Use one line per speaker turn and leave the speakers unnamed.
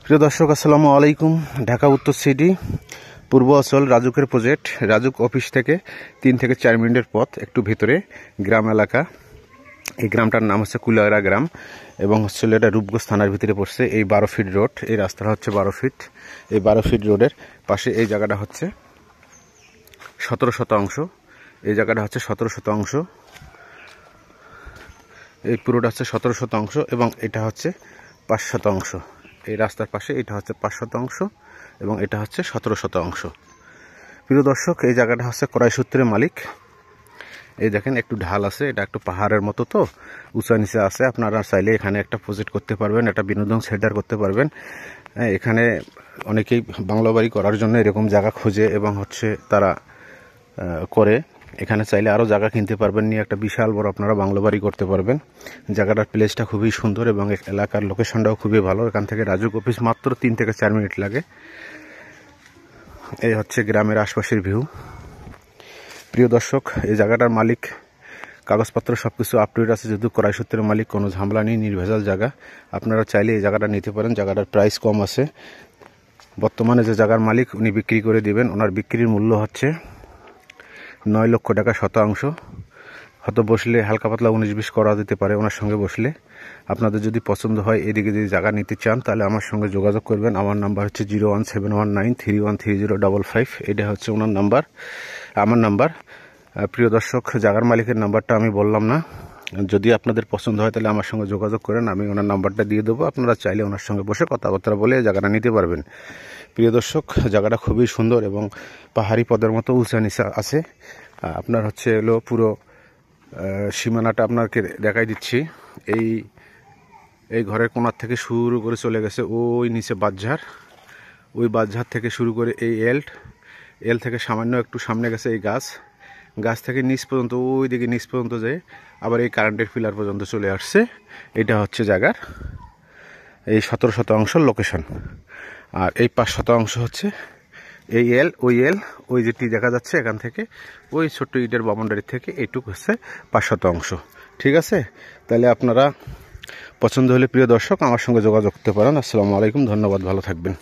প্রিয় দর্শক, আসসালামু আলাইকুম। ঢাকা উত্তর সিটি পূর্বাঞ্চল রাজুকের প্রজেক্ট, রাজুক অফিস থেকে 3 থেকে 4 মিনিটের পথ, একটু ভেতরে গ্রাম এলাকা। এই গ্রামটার নাম হচ্ছে কুলায়রা গ্রাম এবং হচ্ছে এটা রূপগঞ্জ থানার ভিতরে পড়ছে। এই 12 ফিট রোড, এই রাস্তাটা হচ্ছে 12 ফিট। এই 12 ফিট রোডের পাশে এই জায়গাটা হচ্ছে 17 শতাংশ। এই জায়গাটা হচ্ছে 17 শতাংশ। এই পুরোটা হচ্ছে 17 শতাংশ এবং এটা হচ্ছে 5 শতাংশ। এই রাস্তার পাশে এটা হচ্ছে 5 শতাংশ এবং এটা হচ্ছে 17 শতাংশ। প্রিয় দর্শক, এই জায়গাটা হচ্ছে কড়াই সূত্রের মালিক। এই দেখেন একটু ঢাল আছে, এটা একটু পাহাড়ের মতো, তো উঁচা নিচে আছে। আপনারা চাইলে এখানে একটা প্রজেক্ট করতে পারবেন, একটা বিনোদন সেন্টার করতে পারবেন। এখানে অনেকেই বাংলো বাড়ি করার জন্য এরকম জায়গা খোঁজে এবং হচ্ছে তারা করে। এখানে চাইলে আরও জায়গা কিনতে পারবেন, নিয়ে একটা বিশাল বড় আপনারা বাংলো বাড়ি করতে পারবেন। জায়গাটার প্লেসটা খুবই সুন্দর এবং এলাকার লোকেশনটাও খুবই ভালো। এখান থেকে রাজুক অফিস মাত্র 3 থেকে 4 মিনিট লাগে। এই হচ্ছে গ্রামের আশপাশের ভিউ। প্রিয় দর্শক, এই জায়গাটার মালিক কাগজপত্র সব কিছু আপ টু ডেট আছে, যেহেতু কড়াই সূত্রের মালিক, কোনো ঝামেলা নেই, নির্ভেজাল জায়গা। আপনারা চাইলে এই জায়গাটা নিতে পারেন। জায়গাটার প্রাইস কম আছে। বর্তমানে যে জায়গার মালিক উনি বিক্রি করে দিবেন, ওনার বিক্রির মূল্য হচ্ছে 9 লক্ষ টাকা শতাংশ। হয়তো বসলে হালকা পাতলা 19-20 করা যেতে পারে ওনার সঙ্গে বসলে। আপনাদের যদি পছন্দ হয়, এদিকে যদি জায়গা নিতে চান, তাহলে আমার সঙ্গে যোগাযোগ করবেন। আমার নাম্বার হচ্ছে 01719313055। এটা হচ্ছে ওনার নাম্বার, আমার নাম্বার। প্রিয় দর্শক, জায়গার মালিকের নাম্বারটা আমি বললাম না। যদি আপনাদের পছন্দ হয় তাহলে আমার সঙ্গে যোগাযোগ করেন, আমি ওনার নাম্বারটা দিয়ে দেবো। আপনারা চাইলে ওনার সঙ্গে বসে কথাবার্তা বলে জায়গাটা নিতে পারবেন। প্রিয় দর্শক, জায়গাটা খুবই সুন্দর এবং পাহাড়ি পদের মতো উঁচা নিচা আছে। আপনার হচ্ছে এলো পুরো সীমানাটা আপনাকে দেখাই দিচ্ছি। এই ঘরের কোণার থেকে শুরু করে চলে গেছে ওই নিচে বাঁশঝাড়, ওই বাঁশঝাড় থেকে শুরু করে এই এল থেকে সামান্য একটু সামনে গেছে এই গাছ থেকে নিচ পর্যন্ত, ওই দিকে নিচ পর্যন্ত যায়, আবার এই কারেন্টের পিলার পর্যন্ত চলে আসছে। এটা হচ্ছে জায়গার এই 17 শতাংশ লোকেশন। আর এই 5 শতাংশ হচ্ছে এই ওই যেটি দেখা যাচ্ছে এখান থেকে, ওই ছোট্ট ইটের বাউন্ডারি থেকে এইটুকু হচ্ছে 5 শতাংশ। ঠিক আছে, তাহলে আপনারা পছন্দ হলে প্রিয় দর্শক আমার সঙ্গে যোগাযোগ করতে পারেন। আসসালামু আলাইকুম, ধন্যবাদ, ভালো থাকবেন।